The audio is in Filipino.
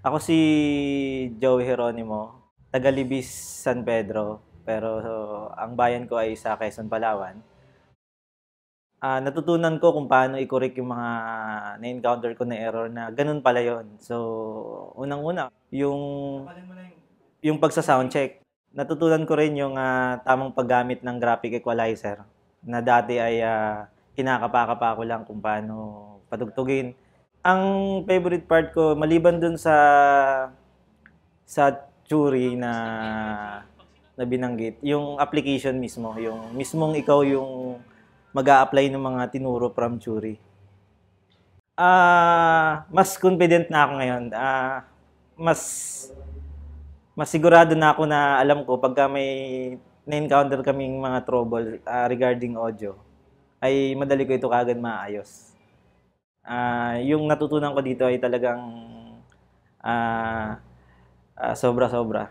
Ako si Joey Jeronimo, taga Libis, San Pedro, pero ang bayan ko ay sa Quezon, Palawan. Natutunan ko kung paano i-correct yung mga na-encounter ko na error na ganun pala yon. So, unang-una, yung pagsa-sound check. Natutunan ko rin yung tamang paggamit ng graphic equalizer na dati ay kinakapa-kapa ko lang kung paano patugtugin. Ang favorite part ko, maliban dun sa theory na binanggit, yung application mismo, yung mismong ikaw yung mag-a-apply ng mga tinuro from theory. Mas confident na ako ngayon. Mas mas sigurado na ako na alam ko pagka may na-encounter kaming mga trouble regarding audio, ay madali ko ito kagad maayos. Yung natutunan ko dito ay talagang sobra-sobra.